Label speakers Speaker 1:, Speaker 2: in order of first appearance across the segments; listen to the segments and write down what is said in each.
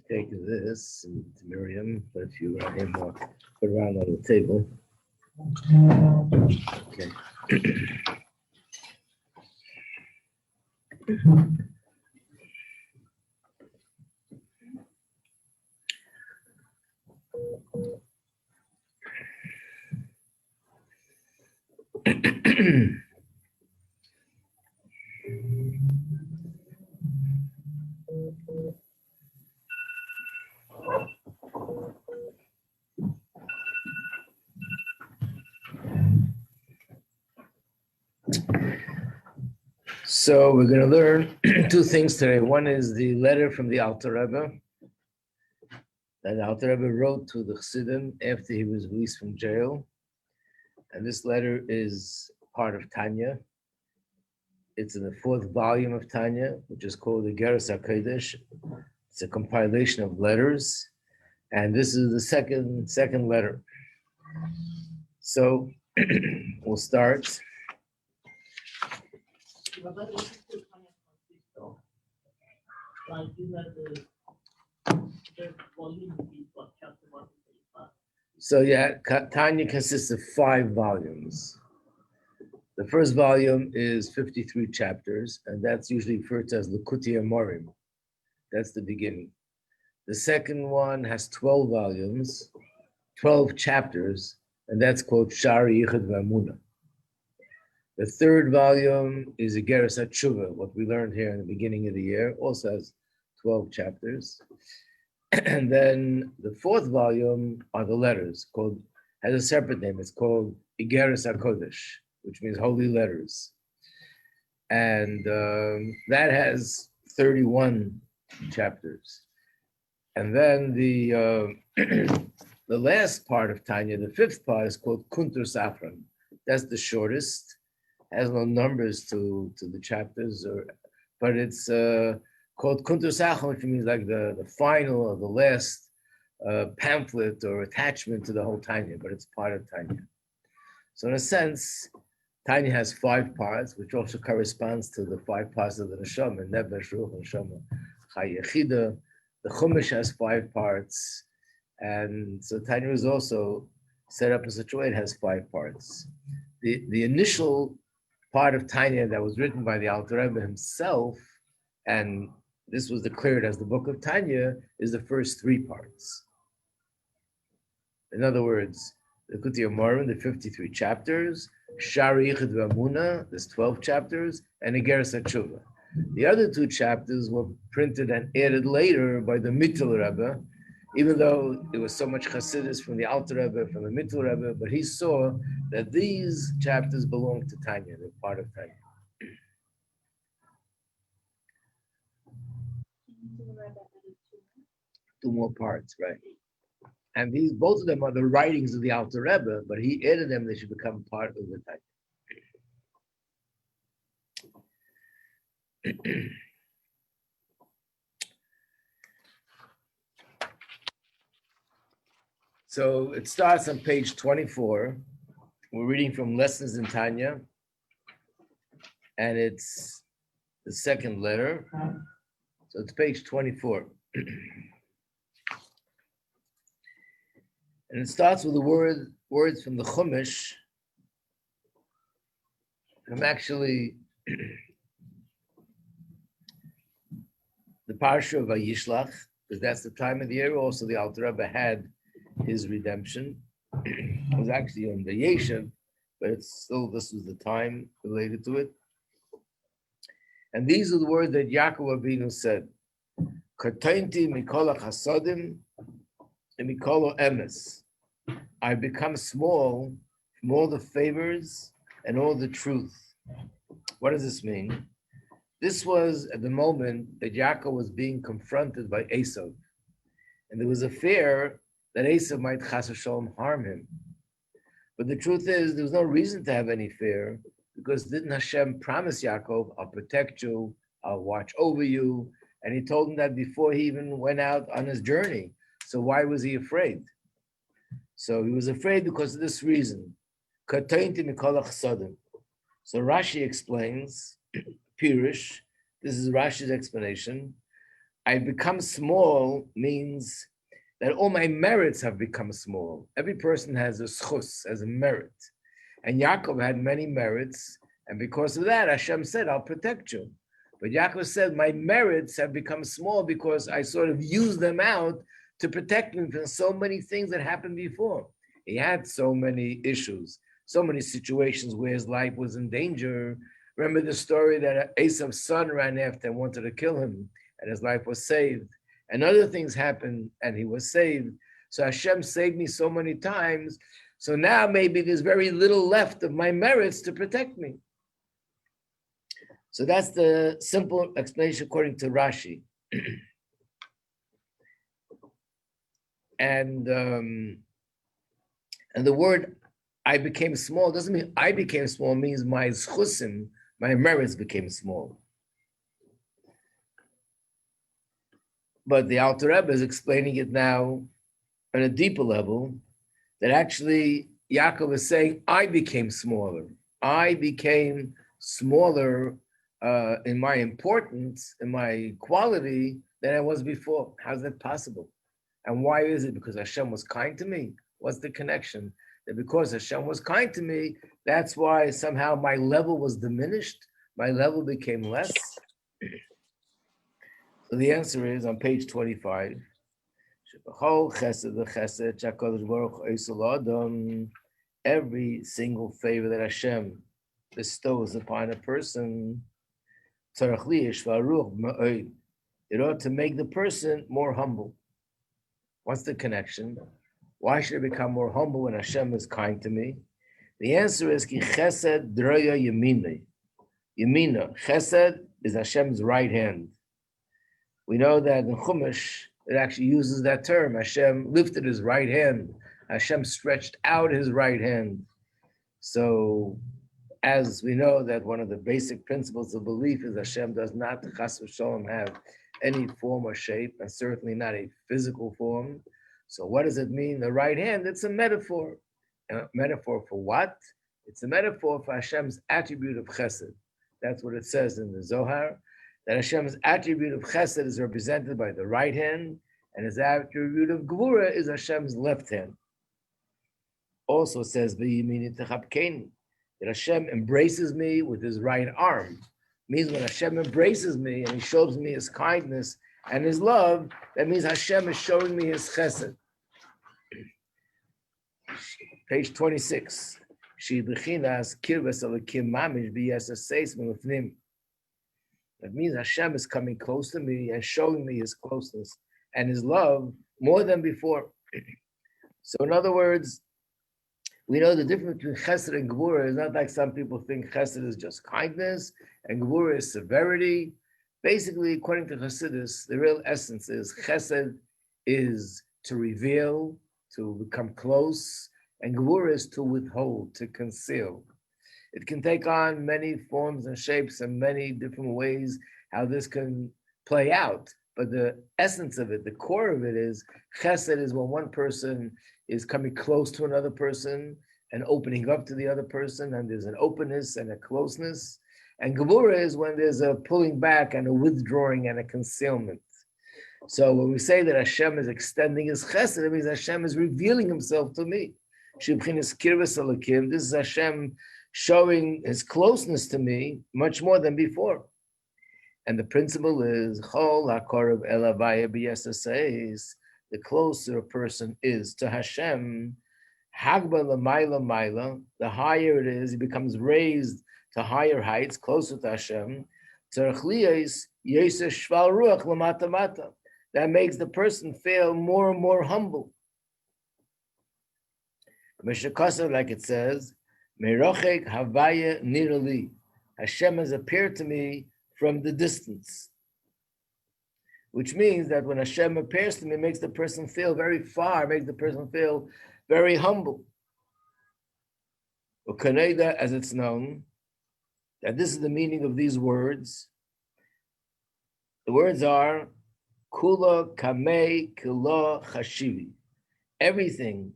Speaker 1: take this to Miriam, but if you want him more, put around on the table. Okay. So we're going to learn two things today. One is the letter from the Alter Rebbe that the Alter Rebbe wrote to the Chassidim after he was released from jail. And this letter is part of Tanya. It's in the fourth volume of Tanya, which is called the Geras HaKodesh. It's a compilation of letters. And this is the second letter. So we'll start. So yeah, Tanya consists of 5 volumes. The first volume is 53 chapters, and that's usually referred to as Likutei Amorim. That's the beginning. The second one has 12 volumes, 12 chapters, and that's called Shari Yichud V'Amunah. The third volume is Igeres HaTshuva, what we learned here in the beginning of the year, also has 12 chapters. And then the fourth volume are the letters, has a separate name. It's called Igeres HaKodesh, which means holy letters. And that has 31 chapters. And then the last part of Tanya, the fifth part, is called Kuntur Safran. That's the shortest. Has no numbers to the chapters, but it's called Kuntur Safran, which means like the final or the last pamphlet or attachment to the whole Tanya, but it's part of Tanya. So in a sense, Tanya has 5 parts, which also corresponds to the 5 parts of the Neshama, Nefesh, Ruach, Neshama, Chai Yechida. The Chumash has 5 parts, and so Tanya is also set up in such a way it has 5 parts. The initial part of Tanya that was written by the Alter Rebbe himself, and this was declared as the book of Tanya, is the first 3 parts. In other words, the Likutei Amorim, the 53 chapters, Shari Yichud V'Amunah, there's 12 chapters, and Igeres HaTshuva. The other 2 chapters were printed and added later by the Mittel Rebbe, even though there was so much Chassidus from the Alter Rebbe, from the Mittel Rebbe, but he saw that these chapters belong to Tanya, they're part of Tanya. 2 more parts, right? And both of them are the writings of the Alter Rebbe, but he added them, they should become part of the Tanya. So it starts on page 24. We're reading from Lessons in Tanya, and it's the second letter. So it's page 24. And it starts with the words from the Chumash, from actually the Parsha of Vayishlach, because that's the time of the year also the Alter Rebbe had his redemption. It was actually on the Yeshiv, but it's still, this was the time related to it. And these are the words that Yaakov Avinu said, Katainti mikol chasadim mikol emes. I become small from all the favors and all the truth. What does this mean? This was at the moment that Yaakov was being confronted by Esav. And there was a fear that Esav might chas v'shalom harm him. But the truth is, there was no reason to have any fear, because didn't Hashem promise Yaakov, I'll protect you, I'll watch over you, and he told him that before he even went out on his journey. So why was he afraid? So he was afraid because of this reason. So Rashi explains, Pirush, this is Rashi's explanation, I become small means that all my merits have become small. Every person has a schus, has a merit. And Yaakov had many merits, and because of that, Hashem said, I'll protect you. But Yaakov said, my merits have become small because I sort of used them out to protect me from so many things that happened before. He had so many issues, so many situations where his life was in danger. Remember the story that Esav's son ran after and wanted to kill him, and his life was saved. And other things happened, and he was saved. So Hashem saved me so many times. So now maybe there's very little left of my merits to protect me. So that's the simple explanation according to Rashi. And the word I became small doesn't mean I became small, it means my schusim, my merits became small. But the Alter Rebbe is explaining it now on a deeper level, that actually Yaakov is saying, I became smaller. I became smaller in my importance, in my quality than I was before. How's that possible? And why is it? Because Hashem was kind to me? What's the connection? That because Hashem was kind to me, that's why somehow my level was diminished, my level became less. So the answer is on page 25. Every single favor that Hashem bestows upon a person, it ought to make the person more humble. What's the connection? Why should I become more humble when Hashem is kind to me? The answer is ki chesed droya yemina. Yemina, chesed is Hashem's right hand. We know that in Chumash, it actually uses that term. Hashem lifted his right hand. Hashem stretched out his right hand. So, as we know that one of the basic principles of belief is Hashem does not, chas v'sholom, have any form or shape, and certainly not a physical form. So what does it mean, the right hand? It's a metaphor. A metaphor for what? It's a metaphor for Hashem's attribute of chesed. That's what it says in the Zohar, that Hashem's attribute of chesed is represented by the right hand, and his attribute of gvura is Hashem's left hand. Also says, that Hashem embraces me with his right arm. Means when Hashem embraces me and he shows me his kindness and his love, that means Hashem is showing me his chesed. Page 26. That means Hashem is coming close to me and showing me his closeness and his love more than before. So in other words, we know the difference between chesed and gvura is not like some people think chesed is just kindness and gvura is severity. Basically, according to Chassidus, the real essence is chesed is to reveal, to become close, and gvura is to withhold, to conceal. It can take on many forms and shapes and many different ways how this can play out. But the essence of it, the core of it is, chesed is when one person is coming close to another person and opening up to the other person, and there's an openness and a closeness. And gevura is when there's a pulling back and a withdrawing and a concealment. So when we say that Hashem is extending his chesed, it means Hashem is revealing himself to me. This is Hashem showing his closeness to me much more than before. And the principle is, the closer a person is to Hashem, the higher it is, he becomes raised to higher heights, closer to Hashem. That makes the person feel more and more humble. Like it says, Hashem has appeared to me from the distance. Which means that when Hashem appears to me, it makes the person feel very far, makes the person feel very humble. As it's known, that this is the meaning of these words. The words are, Kula kamei kila chashivi. Everything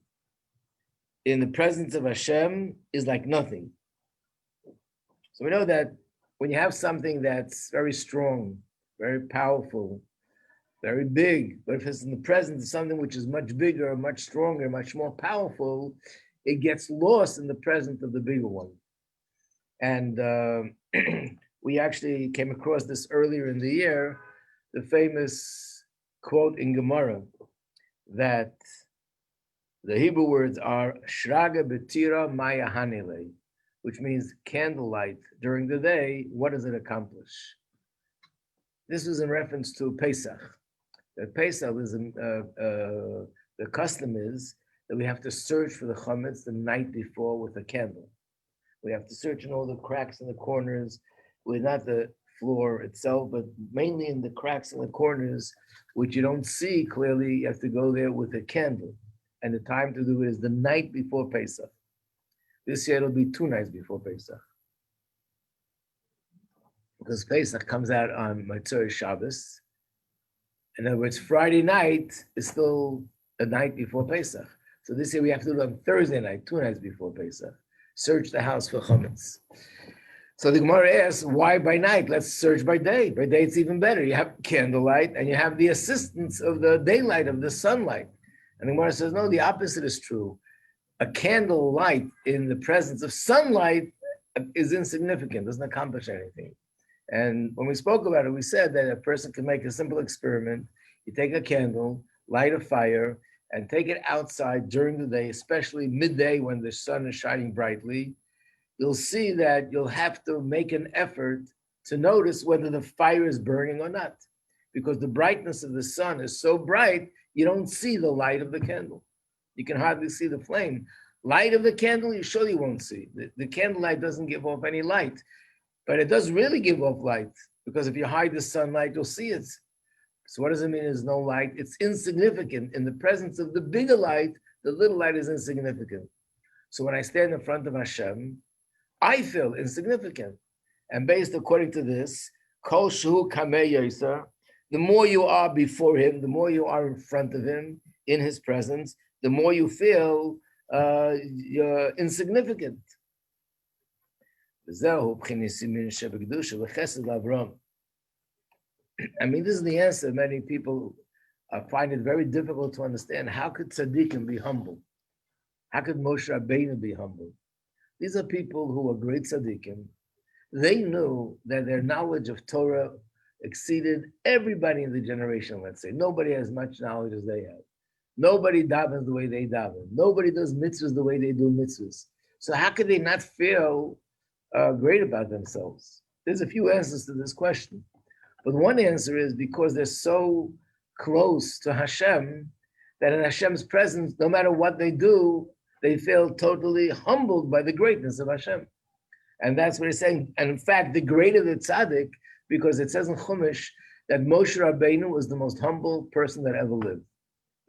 Speaker 1: in the presence of Hashem is like nothing. So we know that when you have something that's very strong, very powerful, very big. But if it's in the presence of something which is much bigger, much stronger, much more powerful, it gets lost in the presence of the bigger one. And we actually came across this earlier in the year, the famous quote in Gemara that the Hebrew words are Shraga Betira Maya Hanile, which means candlelight during the day. What does it accomplish? This was in reference to Pesach. That Pesach is the custom is that we have to search for the chametz the night before with a candle. We have to search in all the cracks and the corners, with not the floor itself, but mainly in the cracks and the corners, which you don't see clearly. You have to go there with a candle. And the time to do it is the night before Pesach. This year it'll be 2 nights before Pesach. Because Pesach comes out on Motzei Shabbos. In other words, Friday night is still the night before Pesach. So this year we have to do it on Thursday night, 2 nights before Pesach. Search the house for chametz. So the Gemara asks, why by night? Let's search by day. By day it's even better. You have candlelight and you have the assistance of the daylight, of the sunlight. And the Gemara says, no, the opposite is true. A candle light in the presence of sunlight is insignificant, doesn't accomplish anything. And when we spoke about it, we said that a person can make a simple experiment. You take a candle, light a fire, and take it outside during the day, especially midday when the sun is shining brightly. You'll see that you'll have to make an effort to notice whether the fire is burning or not. Because the brightness of the sun is so bright, you don't see the light of the candle. You can hardly see the flame. Light of the candle, you surely won't see. The candlelight doesn't give off any light, but it does really give off light, because if you hide the sunlight, you'll see it. So what does it mean there's no light? It's insignificant. In the presence of the bigger light, the little light is insignificant. So when I stand in front of Hashem, I feel insignificant. And based according to this, Kol Shu Kamei Yoser, the more you are before him, the more you are in front of him, in his presence, the more you feel you're insignificant. I mean, this is the answer. Many people find it very difficult to understand. How could tzaddikim be humble? How could Moshe Rabbeinu be humble? These are people who are great tzaddikim. They knew that their knowledge of Torah exceeded everybody in the generation, let's say. Nobody has much knowledge as they have. Nobody davens the way they daven. Nobody does mitzvahs the way they do mitzvahs. So how could they not feel great about themselves? There's a few answers to this question. But one answer is because they're so close to Hashem that in Hashem's presence, no matter what they do, they feel totally humbled by the greatness of Hashem. And that's what he's saying. And in fact, the greater the tzaddik, because it says in Chumash that Moshe Rabbeinu was the most humble person that ever lived.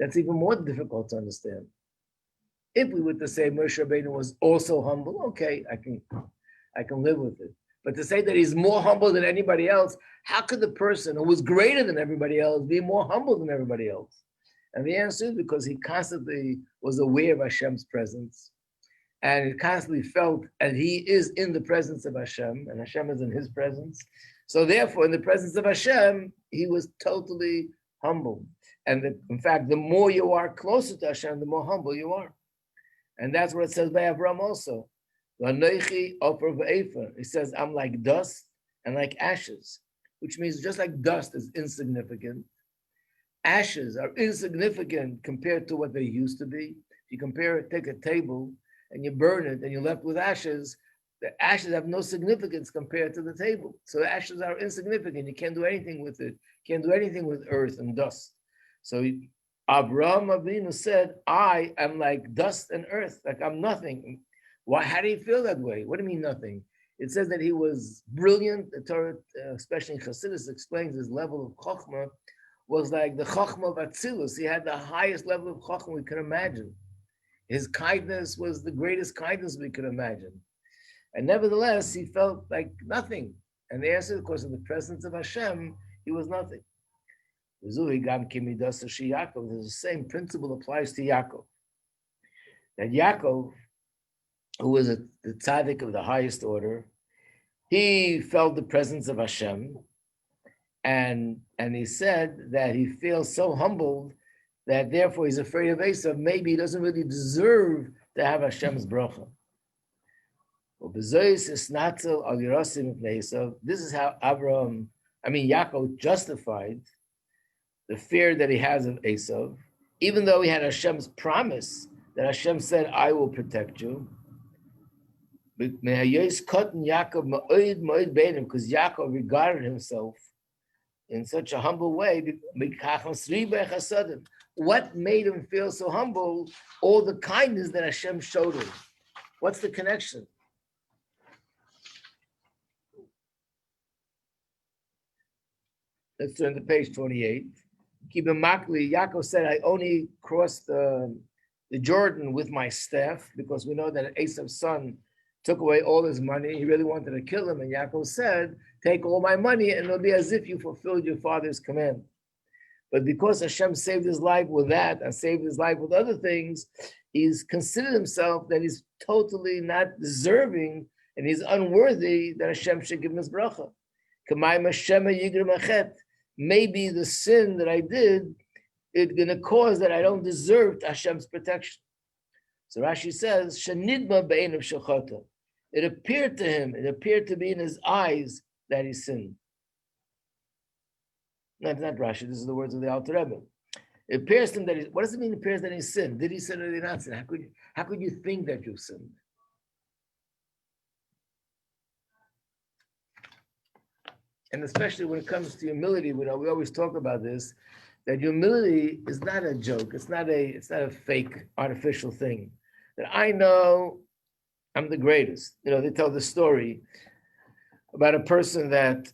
Speaker 1: That's even more difficult to understand. If we were to say Moshe Rabbeinu was also humble, okay, I can live with it. But to say that he's more humble than anybody else, how could the person who was greater than everybody else be more humble than everybody else? And the answer is because he constantly was aware of Hashem's presence, and he constantly felt that he is in the presence of Hashem, and Hashem is in his presence. So therefore, in the presence of Hashem, he was totally humble. And in fact, the more you are closer to Hashem, the more humble you are. And that's what it says by Avram also. He says, I'm like dust and like ashes, which means just like dust is insignificant, ashes are insignificant compared to what they used to be. If you compare it, take a table and you burn it and you're left with ashes, the ashes have no significance compared to the table. So the ashes are insignificant. You can't do anything with it. You can't do anything with earth and dust. So Abraham Avinu said, I am like dust and earth, like I'm nothing. Why? How do you feel that way? What do you mean nothing? It says that he was brilliant. The Torah, especially in Chassidus, explains his level of chokhmah was like the chokhmah of Atzilus. He had the highest level of chokhmah we could imagine. His kindness was the greatest kindness we could imagine. And nevertheless, he felt like nothing. And the answer, of course, in the presence of Hashem, he was nothing. The same principle applies to Yaakov. That Yaakov, who was the tzaddik of the highest order, he felt the presence of Hashem, And he said that he feels so humbled that therefore he's afraid of Esav. Maybe he doesn't really deserve to have Hashem's bracha. This is how Yaakov justified the fear that he has of Esav, even though he had Hashem's promise that Hashem said, I will protect you. Because Yaakov regarded himself in such a humble way. What made him feel so humble? All the kindness that Hashem showed him. What's the connection? Let's turn to page 28. Yaakov said, I only crossed the Jordan with my staff, because we know that Esav's son took away all his money. He really wanted to kill him. And Yaakov said, take all my money and it'll be as if you fulfilled your father's command. But because Hashem saved his life with that and saved his life with other things, he's considered himself that he's totally not deserving and he's unworthy that Hashem should give him his bracha. Maybe the sin that I did is going to cause that I don't deserve Hashem's protection. So Rashi says, "Shenidma be'einav shechata." It appeared to him, it appeared to be in his eyes that he sinned. No, it's not Rashi. This is the words of the Alter Rebbe. It appears to him that what does it mean? It appears that he sinned. Did he sin or did he not sin? How could you think that you sinned? And especially when it comes to humility, we always talk about this, that humility is not a joke. It's not a fake, artificial thing. That I know I'm the greatest. They tell the story about a person that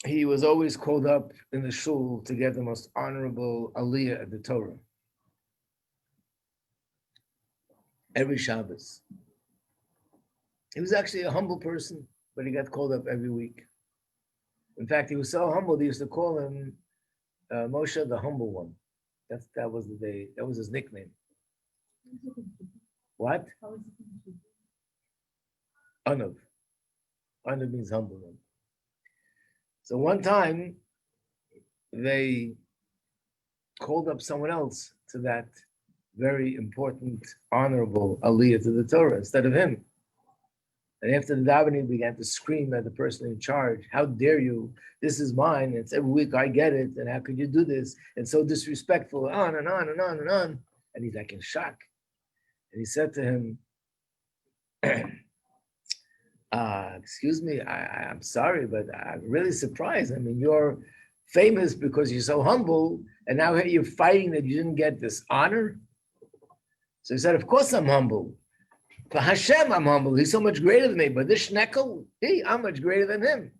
Speaker 1: he was always called up in the shul to get the most honorable aliyah at the Torah. Every Shabbos. He was actually a humble person, but he got called up every week. In fact, he was so humble, they used to call him Moshe the Humble One. That was his nickname. What? Anav. Anav means humble one. So one time, they called up someone else to that very important, honorable aliyah to the Torah instead of him. And after the davening, he began to scream at the person in charge, how dare you? This is mine. It's every week I get it. And how could you do this? And so disrespectful, on and on and on and on. And he's like in shock. And he said to him, excuse me, I'm sorry, but I'm really surprised. I mean, you're famous because you're so humble. And now you're fighting that you didn't get this honor. So he said, of course I'm humble. For Hashem, I'm humble. He's so much greater than me. But this shnekel, I'm much greater than him.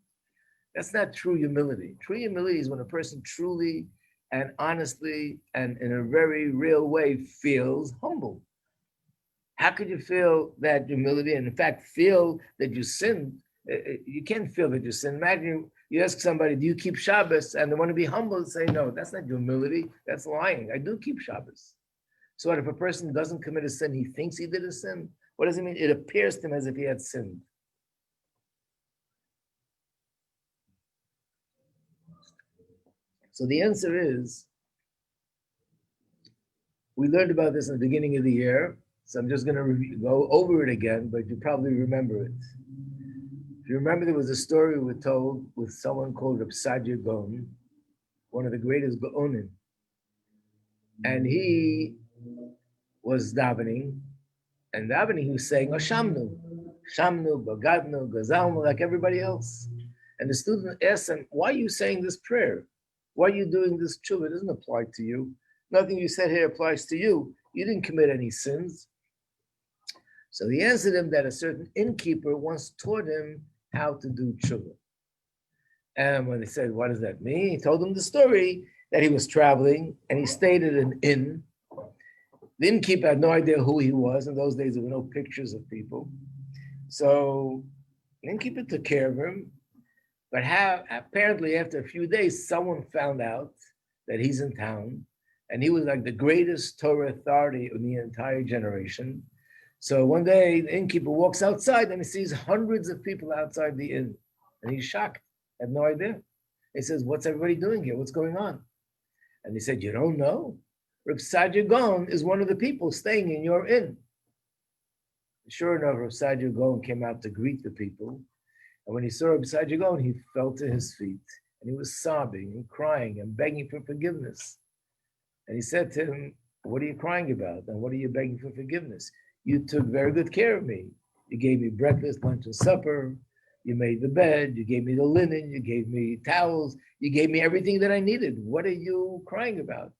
Speaker 1: That's not true humility. True humility is when a person truly and honestly and in a very real way feels humble. How could you feel that humility and in fact feel that you sinned? You can't feel that you sinned. Imagine you ask somebody, do you keep Shabbos? And they want to be humble and say, no, that's not humility. That's lying. I do keep Shabbos. So what if a person doesn't commit a sin, he thinks he did a sin? What does it mean? It appears to him as if he had sinned. So the answer is, we learned about this in the beginning of the year, so I'm just going to go over it again, but you probably remember it. If you remember, there was a story we were told with someone called Rabbi Gaon, one of the greatest Gaonim. And he was davening, and davening he was saying, Shamnu, Bagadnu, Gazalnu, like everybody else. And the student asked him, why are you saying this prayer? Why are you doing this tshuva? It doesn't apply to you. Nothing you said here applies to you. You didn't commit any sins. So he answered him that a certain innkeeper once taught him how to do tshuva. And when he said, what does that mean? He told him the story that he was traveling and he stayed at an inn. The innkeeper had no idea who he was. In those days, there were no pictures of people. So the innkeeper took care of him. But apparently after a few days, someone found out that he's in town. And he was like the greatest Torah authority in the entire generation. So one day, the innkeeper walks outside and he sees hundreds of people outside the inn. And he's shocked, had no idea. He says, what's everybody doing here? What's going on? And he said, you don't know? Reb Sadia Gaon is one of the people staying in your inn. Sure enough, Reb Sadia Gaon came out to greet the people. And when he saw Reb Sadia Gaon, he fell to his feet. And he was sobbing and crying and begging for forgiveness. And he said to him, what are you crying about? And what are you begging for forgiveness? You took very good care of me. You gave me breakfast, lunch, and supper. You made the bed. You gave me the linen. You gave me towels. You gave me everything that I needed. What are you crying about?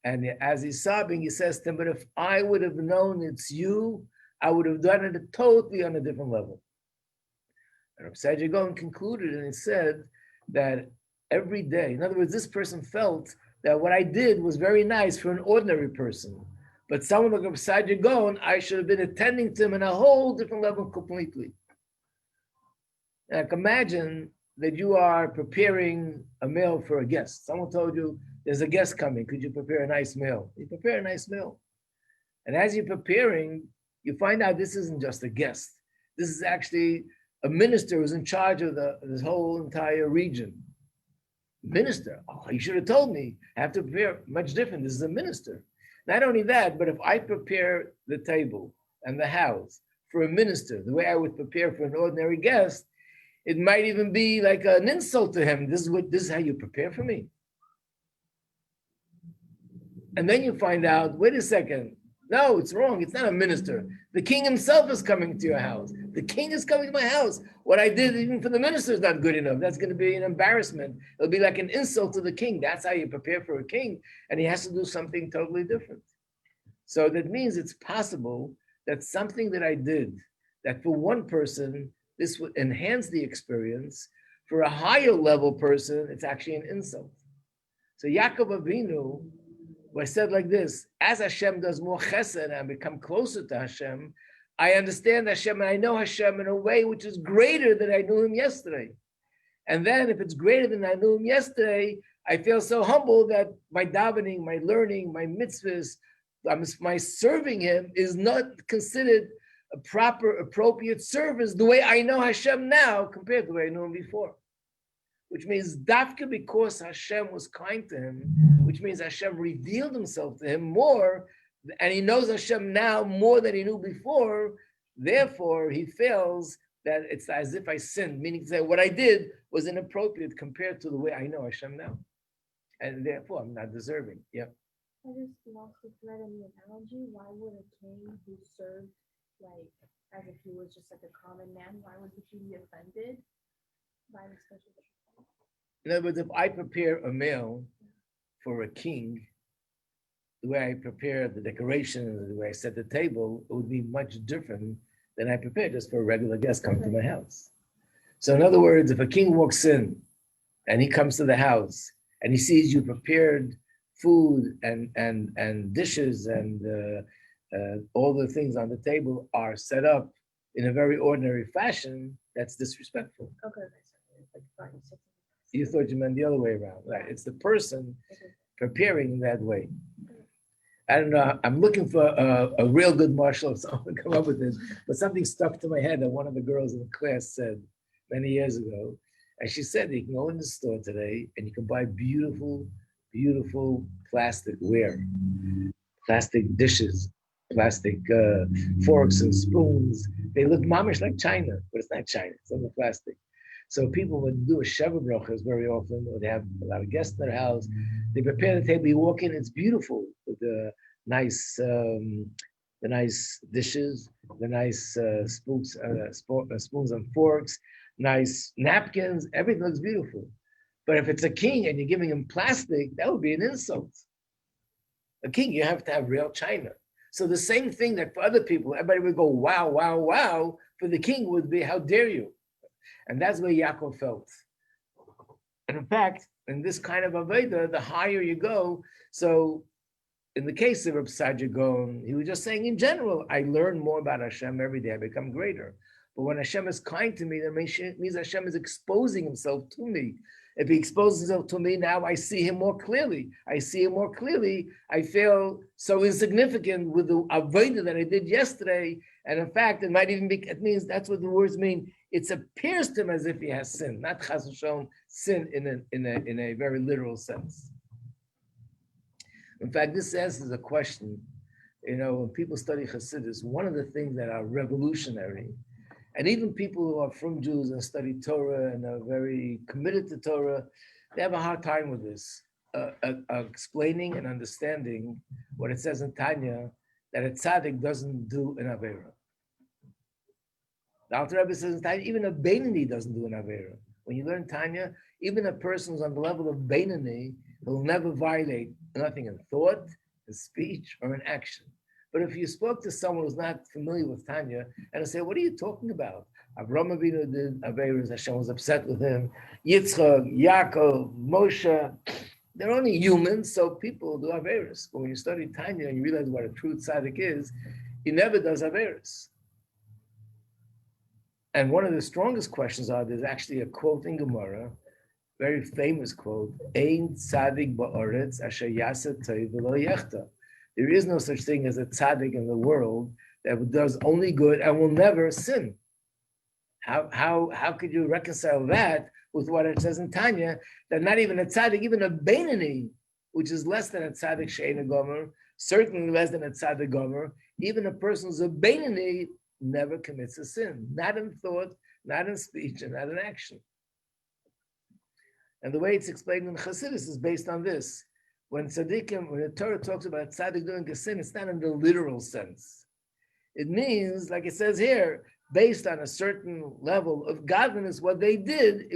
Speaker 1: And as he's sobbing, he says to him, but if I would have known it's you, I would have done it totally on a different level. And Rabbi Sadia Gaon concluded and he said that every day, in other words, this person felt that what I did was very nice for an ordinary person. But someone like Rabbi Sadia Gaon, I should have been attending to him on a whole different level completely. And I can imagine that you are preparing a meal for a guest. Someone told you, there's a guest coming, could you prepare a nice meal? You prepare a nice meal. And as you're preparing, you find out this isn't just a guest. This is actually a minister who's in charge of this whole entire region. Minister, oh, you should have told me. I have to prepare much different. This is a minister. Not only that, but if I prepare the table and the house for a minister, the way I would prepare for an ordinary guest, it might even be like an insult to him. This is how you prepare for me. And then you find out, wait a second, no, it's wrong. It's not a minister. The king himself is coming to your house. The king is coming to my house. What I did even for the minister is not good enough. That's going to be an embarrassment. It'll be like an insult to the king. That's how you prepare for a king. And he has to do something totally different. So that means it's possible that something that I did, that for one person, this would enhance the experience. For a higher level person, it's actually an insult. So Yaakov Avinu was said like this, as Hashem does more chesed and I become closer to Hashem, I understand Hashem and I know Hashem in a way which is greater than I knew him yesterday. And then if it's greater than I knew him yesterday, I feel so humble that my davening, my learning, my mitzvahs, my serving him is not considered a proper, appropriate service the way I know Hashem now compared to the way I knew him before. Which means dafka because Hashem was kind to him, which means Hashem revealed himself to him more, and he knows Hashem now more than he knew before, therefore he feels that it's as if I sinned, meaning to say what I did was inappropriate compared to the way I know Hashem now. And therefore I'm not deserving. Yep.
Speaker 2: I just lost the thread in the analogy. Why would a king who served like as if he was just like a common man, why would he be offended by the special?
Speaker 1: In other words, if I prepare a meal for a king, the way I prepare the decorations, the way I set the table, it would be much different than I prepare just for a regular guest coming to my house. So in other words, if a king walks in and he comes to the house and he sees you prepared food and dishes and all the things on the table are set up in a very ordinary fashion, that's disrespectful.
Speaker 2: Okay.
Speaker 1: You thought you meant the other way around. Right. It's the person preparing in that way. I don't know. I'm looking for a real good marshal if someone would come up with this, but something stuck to my head that one of the girls in the class said many years ago. And she said, you can go in the store today and you can buy beautiful, beautiful plastic ware, plastic dishes, plastic forks and spoons. They look mamish like China, but it's not China. It's only plastic. So people would do a Sheva brachas very often, or they have a lot of guests in their house. They prepare the table, you walk in, it's beautiful with the nice dishes, the nice spoons and forks, nice napkins, everything looks beautiful. But if it's a king and you're giving him plastic, that would be an insult. A king, you have to have real china. So the same thing that for other people, everybody would go, wow, wow, wow. For the king would be, how dare you? And that's where Yaakov felt. And in fact, in this kind of Aveda, the higher you go, so in the case of Rabbi Sadia Gaon, he was just saying in general, I learn more about Hashem every day, I become greater. But when Hashem is kind to me, that means Hashem is exposing himself to me. If he exposes himself to me, now I see him more clearly. I see him more clearly. I feel so insignificant with the Aveda that I did yesterday. And in fact, it might even be, it means that's what the words mean. it appears to him as if he has sin, not chas v'shalom, sin in a very literal sense. In fact, this answers a question. When people study Hasidus, one of the things that are revolutionary, and even people who are from Jews and study Torah and are very committed to Torah, they have a hard time with this, explaining and understanding what it says in Tanya, that a tzaddik doesn't do an Avera. The Alter Rebbe says in Tanya, even a Beinani doesn't do an Avera. When you learn Tanya, even a person who's on the level of Beinani will never violate nothing in thought, in speech, or in action. But if you spoke to someone who's not familiar with Tanya and say, what are you talking about? Avraham Avinu did Averas, Hashem was upset with him. Yitzchak, Yaakov, Moshe, they're only humans, so people do Averas. But when you study Tanya and you realize what a true tzaddik is, he never does Averas. And one of the strongest questions there's actually a quote in Gemara, very famous quote, Ein tzaddik ba'aretz asher yaseh tov v'lo yechta. There is no such thing as a tzaddik in the world that does only good and will never sin. How could you reconcile that with what it says in Tanya, that not even a tzaddik, even a Beinani, which is less than a tzaddik she'ein gomer, certainly less than a tzaddik gomer, even a person who's a Beinani never commits a sin, not in thought, not in speech, and not in action. And the way it's explained in Chassidus is based on this. When the Torah talks about tzaddik doing a sin, it's not in the literal sense. It means, like it says here, based on a certain level of godliness, what they did,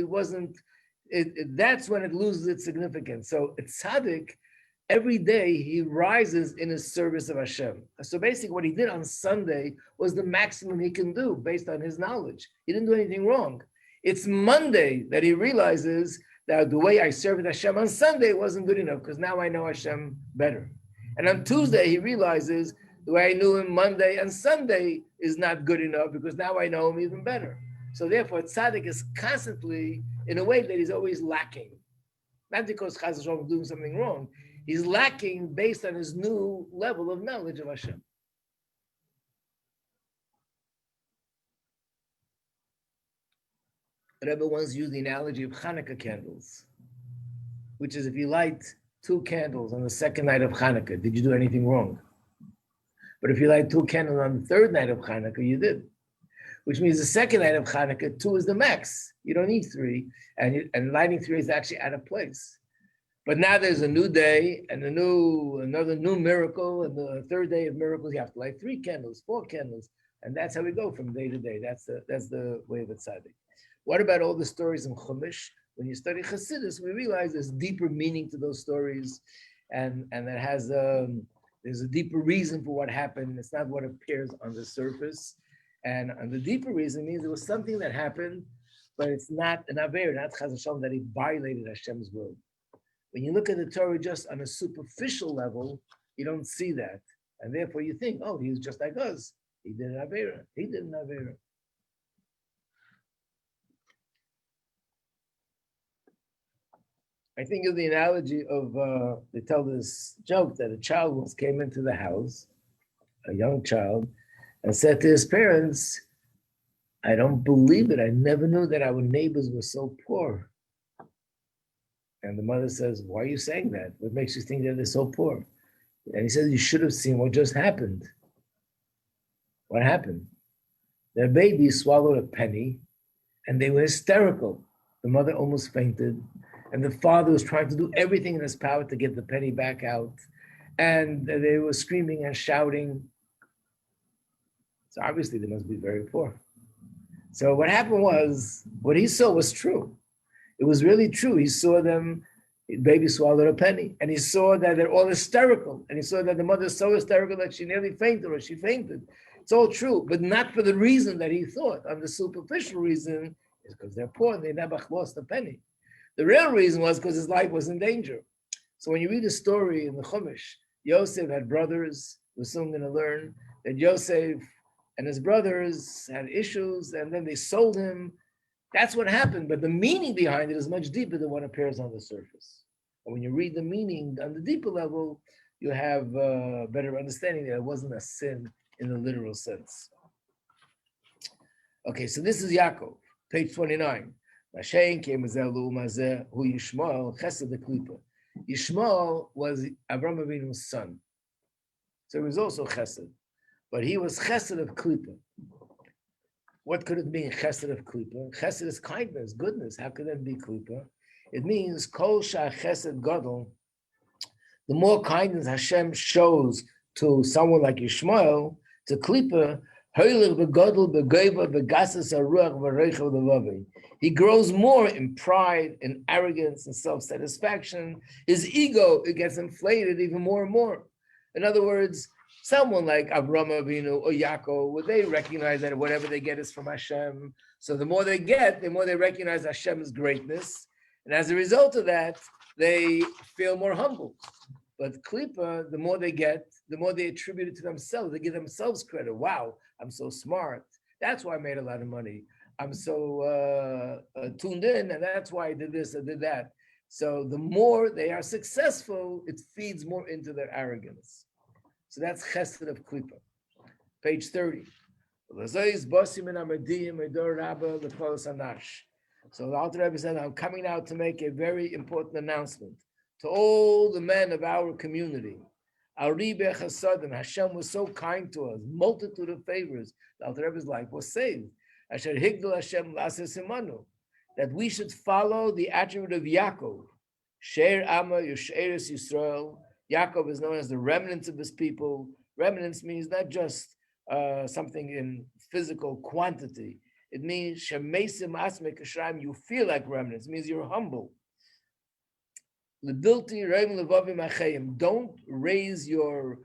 Speaker 1: that's when it loses its significance. So a tzaddik, every day he rises in his service of Hashem. So basically what he did on Sunday was the maximum he can do based on his knowledge. He didn't do anything wrong. It's Monday that he realizes that the way I served Hashem on Sunday wasn't good enough because now I know Hashem better. And on Tuesday, he realizes the way I knew him Monday and Sunday is not good enough because now I know him even better. So therefore, tzaddik is constantly, in a way that he's always lacking. Not because Chas v'shalom is doing something wrong. He's lacking based on his new level of knowledge of Hashem. The Rebbe once used the analogy of Hanukkah candles, which is if you light 2 candles on the second night of Hanukkah, did you do anything wrong? But if you light 2 candles on the third night of Hanukkah, you did. Which means the second night of Hanukkah, 2 is the max. You don't need 3, and lighting 3 is actually out of place. But now there's a new day and another new miracle, and the third day of miracles, you have to light 3 candles, 4 candles, and that's how we go from day to day. That's the way of a tzaddik. What about all the stories in Chumash? When you study Chassidus, we realize there's deeper meaning to those stories, and it has there's a deeper reason for what happened. It's not what appears on the surface, and the deeper reason means there was something that happened, but it's not an aver, not Chas v'shalom, that he violated Hashem's will. When you look at the Torah just on a superficial level, you don't see that, and therefore you think, oh, he was just like us. He did an aver. He did an aver. I think of the analogy of, they tell this joke that a child once came into the house, a young child, and said to his parents, I don't believe it. I never knew that our neighbors were so poor. And the mother says, why are you saying that? What makes you think that they're so poor? And he says, you should have seen what just happened. What happened? Their baby swallowed a penny and they were hysterical. The mother almost fainted. And the father was trying to do everything in his power to get the penny back out. And they were screaming and shouting. So obviously they must be very poor. So what happened was, what he saw was true. It was really true. He saw them, baby swallowed a penny. And he saw that they're all hysterical. And he saw that the mother's so hysterical that she nearly fainted or she fainted. It's all true, but not for the reason that he thought. On the superficial reason is because they're poor and they never lost a penny. The real reason was because his life was in danger. So when you read the story in the Chumash, Yosef had brothers. We're soon going to learn that Yosef and his brothers had issues, and then they sold him. That's what happened, but the meaning behind it is much deeper than what appears on the surface. And when you read the meaning on the deeper level, you have a better understanding that it wasn't a sin in the literal sense. Okay, so this is Yaakov. Page 29. Mashen came as Elu Mazeh, who Yishmael, Chesed the Klipa. Yishmael was Avraham Avinu's son. So he was also Chesed. But he was Chesed of Klipa. What could it mean, Chesed of Klipa? Chesed is kindness, goodness. How could that be Klipa? It means Kol Shah Chesed Gadol. The more kindness Hashem shows to someone like Yishmael, to Klipa, he grows more in pride and arrogance and self-satisfaction. His ego, it gets inflated even more and more. In other words, someone like Avraham Avinu or Yaakov, would they recognize that whatever they get is from Hashem? So the more they get, the more they recognize Hashem's greatness. And as a result of that, they feel more humble. But Klippa, the more they get, the more they attribute it to themselves. They give themselves credit. Wow, I'm so smart. That's why I made a lot of money. I'm so tuned in, and that's why I did this, I did that. So the more they are successful, it feeds more into their arrogance. So that's Chesed of Klippa. Page 30. So the Alter Rebbe said, I'm coming out to make a very important announcement to all the men of our community. Hashem was so kind to us, multitude of favors. The Alter Rebbe's life was saved. That we should follow the attribute of Yaakov. Sheir Amma Yusheris Yisrael. Yaakov is known as the remnants of his people. Remnants means not just something in physical quantity. It means Shemesim Asmek Hashem, you feel like remnants. It means you're humble. Don't raise your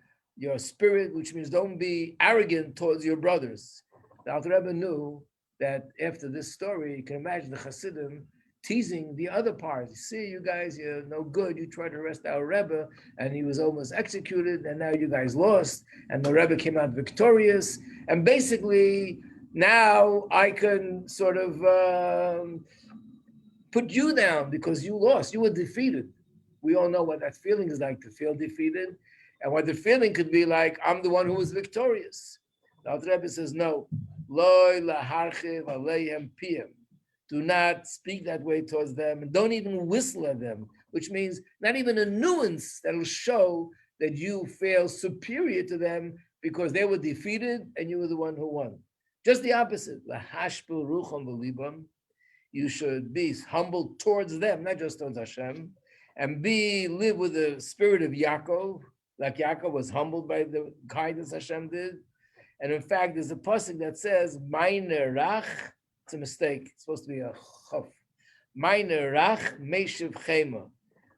Speaker 1: spirit, which means don't be arrogant towards your brothers. The Alter Rebbe knew that after this story, you can imagine the Hasidim teasing the other parts. See, you guys, you're no good. You tried to arrest our Rebbe, and he was almost executed, and now you guys lost, and the Rebbe came out victorious. And basically, now I can sort of put you down because you lost. You were defeated. We all know what that feeling is like, to feel defeated. And what the feeling could be like, I'm the one who was victorious. The Alter Rebbe says, no. Loi laharchiv aleihem piyem. Do not speak that way towards them, and don't even whistle at them, which means not even a nuance that will show that you feel superior to them because they were defeated and you were the one who won. Just the opposite. Lahashpil rucham v'libam. You should be humble towards them, not just towards Hashem, and live with the spirit of Yaakov, like Yaakov was humbled by the kindness Hashem did. And in fact, there's a pasuk that says, Meine rach, it's a mistake, it's supposed to be a chaf. Meine rach meshiv chema,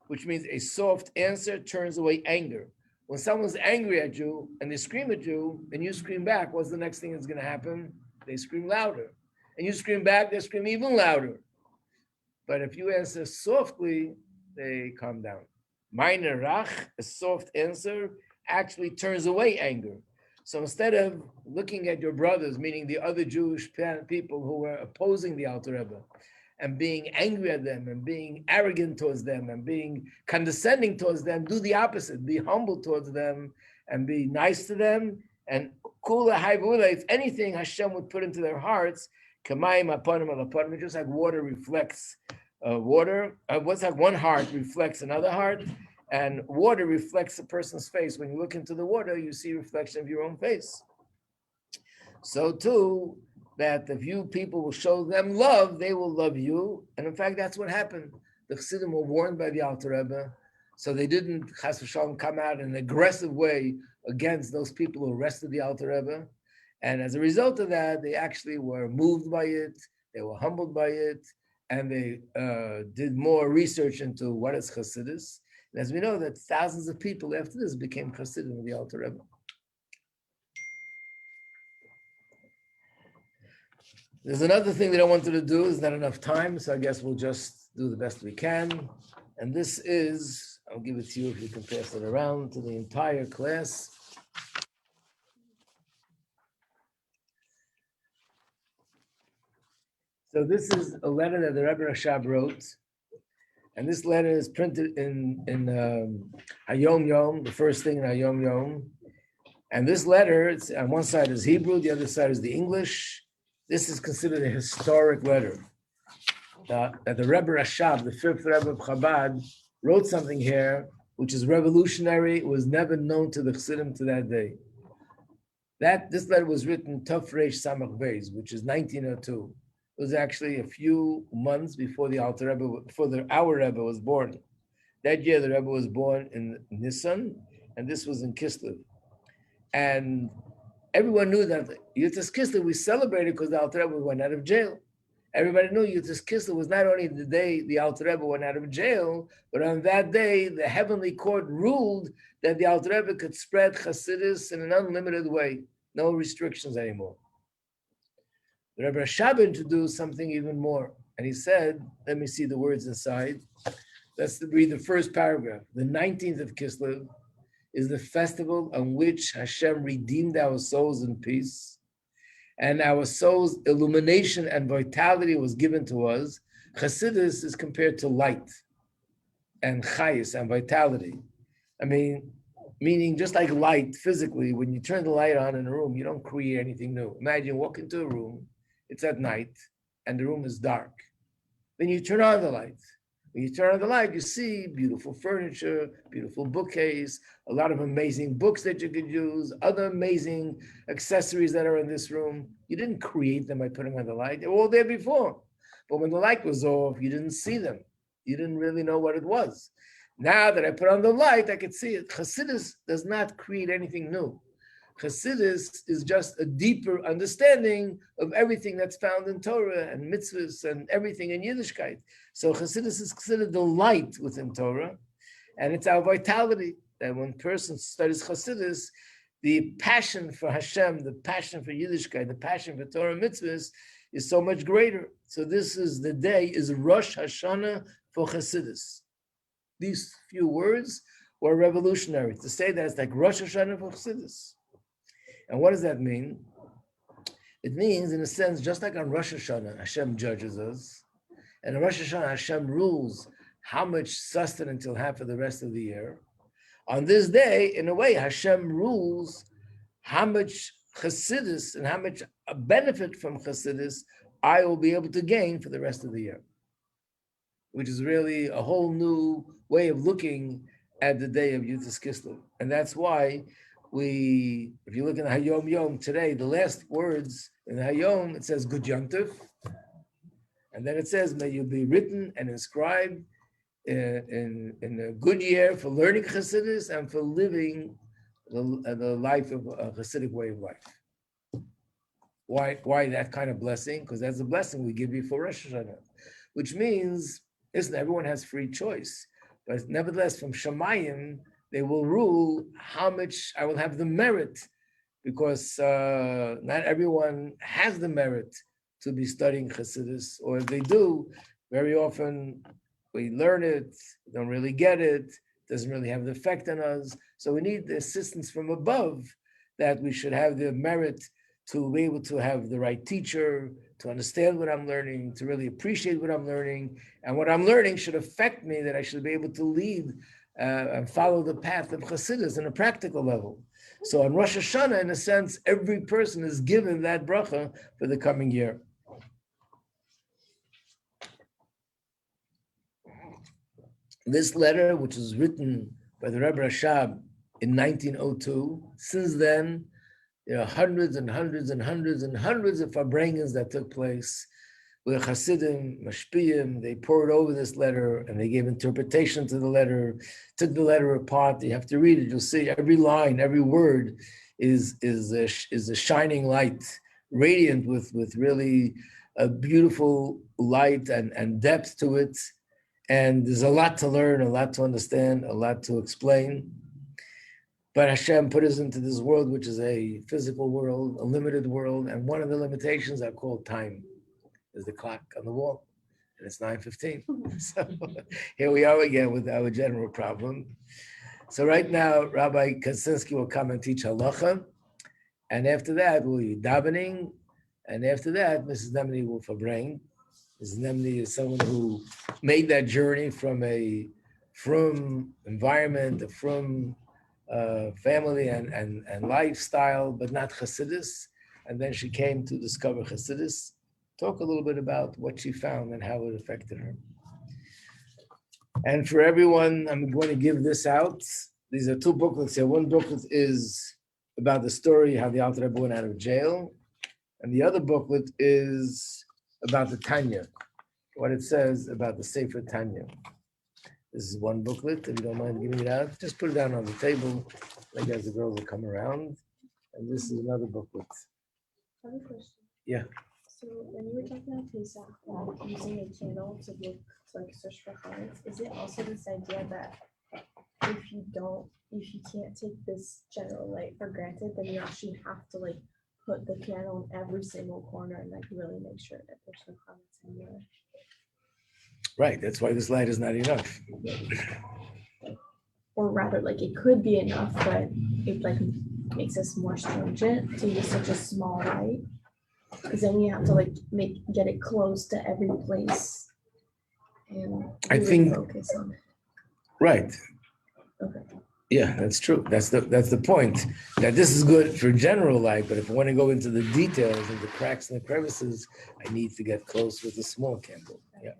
Speaker 1: which means a soft answer turns away anger. When someone's angry at you and they scream at you and you scream back, what's the next thing that's going to happen? They scream louder. And you scream back, they scream even louder. But if you answer softly, they calm down. Meine rach, a soft answer, actually turns away anger. So instead of looking at your brothers, meaning the other Jewish people who were opposing the Alter Rebbe, and being angry at them, and being arrogant towards them, and being condescending towards them, do the opposite. Be humble towards them, and be nice to them. And kula haivula, if anything, Hashem would put into their hearts, kamayim aponim alaponim, just like water reflects water. What's like one heart reflects another heart, and water reflects a person's face. When you look into the water, you see a reflection of your own face. So too, that if you people will show them love, they will love you. And in fact, that's what happened. The Chassidim were warned by the Alter Rebbe, so they didn't, chas v'shalom, come out in an aggressive way against those people who arrested the Alter Rebbe. And as a result of that, they actually were moved by it, they were humbled by it, and they did more research into what is Chassidus. And as we know, that thousands of people after this became Chassidim of the Alter Rebbe. There's another thing that I wanted to do. There's not enough time, so I guess we'll just do the best we can. And this is, I'll give it to you if you can pass it around to the entire class. So this is a letter that the Rebbe Rashab wrote. And this letter is printed in Hayom Yom, the first thing in Hayom Yom. And this letter, it's, on one side is Hebrew, the other side is the English. This is considered a historic letter. That the Rebbe Rashab, the fifth Rebbe of Chabad, wrote something here which is revolutionary. It was never known to the Chassidim to that day. This letter was written Tov Reish Samach Beis, which is 1902. It was actually a few months before the Alter Rebbe, our Rebbe was born. That year, the Rebbe was born in Nisan, and this was in Kislev. And everyone knew that Yutas Kislev we celebrated because the Alter Rebbe went out of jail. Everybody knew Yutas Kislev was not only the day the Alter Rebbe went out of jail, but on that day, the heavenly court ruled that the Alter Rebbe could spread Chassidus in an unlimited way, no restrictions anymore. The Rebbe Rashab introduced something even more, and he said, let me see the words inside. Let's read the first paragraph. The 19th of Kislev is the festival on which Hashem redeemed our souls in peace, and our soul's illumination and vitality was given to us. Chassidus is compared to light and chayis and vitality. I mean, meaning just like light physically, when you turn the light on in a room, you don't create anything new. Imagine you walk into a room, it's at night, and the room is dark. Then you turn on the light. When you turn on the light, you see beautiful furniture, beautiful bookcase, a lot of amazing books that you could use, other amazing accessories that are in this room. You didn't create them by putting on the light. They were all there before. But when the light was off, you didn't see them. You didn't really know what it was. Now that I put on the light, I could see it. Chassidus does not create anything new. Chassidus is just a deeper understanding of everything that's found in Torah and mitzvahs and everything in Yiddishkeit. So Chassidus is considered the light within Torah, and it's our vitality that when a person studies Chassidus, the passion for Hashem, the passion for Yiddishkeit, the passion for Torah mitzvahs is so much greater. So this is the day, is Rosh Hashanah for Chassidus. These few words were revolutionary. To say that it's like Rosh Hashanah for Chassidus. And what does that mean? It means, in a sense, just like on Rosh Hashanah, Hashem judges us, and on Rosh Hashanah, Hashem rules how much sustenance he'll have for the rest of the year. On this day, in a way, Hashem rules how much Chassidus and how much benefit from Chassidus I will be able to gain for the rest of the year, which is really a whole new way of looking at the day of Yutas Kislev. And that's why if you look in the Hayom Yom today, the last words in the Hayom, it says Good Yom Tov. And then it says, may you be written and inscribed in a good year for learning Chassidus and for living the life of a Chassidic way of life. Why that kind of blessing? Because that's a blessing we give you for Rosh Hashanah, which means, listen, everyone has free choice. But nevertheless, from Shamayim, they will rule how much I will have the merit, because not everyone has the merit to be studying Chassidus, or if they do, very often we learn it, don't really get it, doesn't really have the effect on us. So we need the assistance from above, that we should have the merit to be able to have the right teacher, to understand what I'm learning, to really appreciate what I'm learning, and what I'm learning should affect me, that I should be able to lead and follow the path of Chassidus on a practical level. So on Rosh Hashanah, in a sense, every person is given that bracha for the coming year. This letter, which was written by the Rebbe Rashab in 1902, since then, there are hundreds and hundreds and hundreds and hundreds of farbrengens that took place with Hasidim, Mashpiyim. They poured over this letter and they gave interpretation to the letter, took the letter apart. You have to read it. You'll see every line, every word is a shining light, radiant with really a beautiful light and depth to it. And there's a lot to learn, a lot to understand, a lot to explain. But Hashem put us into this world, which is a physical world, a limited world. And one of the limitations are called time. There's the clock on the wall, and it's 9:15. So here we are again with our general problem. So right now, Rabbi Kaczynski will come and teach halacha. And after that, we'll be davening. And after that, Mrs. Nemni will farbrengen. Mrs. Nemni is someone who made that journey from a frum environment, a frum family and lifestyle, but not Chassidus. and then she came to discover Chassidus. Talk a little bit about what she found and how it affected her. And for everyone, I'm going to give this out. These are two booklets here. One booklet is about the story, how the Alter Rebbe went out of jail. And the other booklet is about the Tanya, what it says about the Sefer Tanya. This is one booklet. If you don't mind giving it out, just put it down on the table, like as the girls will come around. And this is another booklet.
Speaker 2: I have a question.
Speaker 1: Yeah.
Speaker 2: So when you were talking about Pesach, like using a candle to look to like search for highlights, is it also this idea that if you can't take this general light for granted, then you actually have to like put the candle in every single corner and like really make sure that there's no comments anywhere?
Speaker 1: Right, that's why this light is not enough.
Speaker 2: Or rather, like it could be enough, but it like makes us more stringent to use such a small light. Because then you have to like get it close to every place and
Speaker 1: I
Speaker 2: really
Speaker 1: think
Speaker 2: focus on it.
Speaker 1: Right.
Speaker 2: Okay.
Speaker 1: Yeah, that's true. That's the point. That this is good for general light, but if I want to go into the details and the cracks and the crevices, I need to get close with a small candle. Yeah.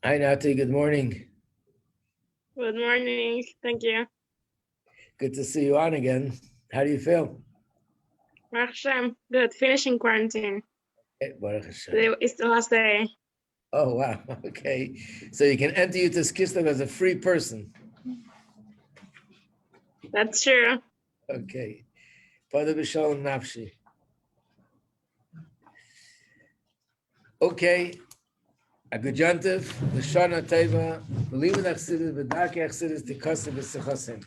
Speaker 1: Hi, Nati. Good morning.
Speaker 3: Good morning. Thank you.
Speaker 1: Good to see you on again. How do you feel?
Speaker 3: Baruch Hashem. Good. Finishing quarantine.
Speaker 1: Baruch Hashem.
Speaker 3: Today is the last day.
Speaker 1: Oh, wow. Okay. So you can enter Yutas Kislev as a free person.
Speaker 3: That's true.
Speaker 1: Okay. Pada b'shalom nafshi. Okay. A good yantiv, the Shana Teva, believe in Achsidus, V'daki Achsidus, Tikasa v'Sechasim.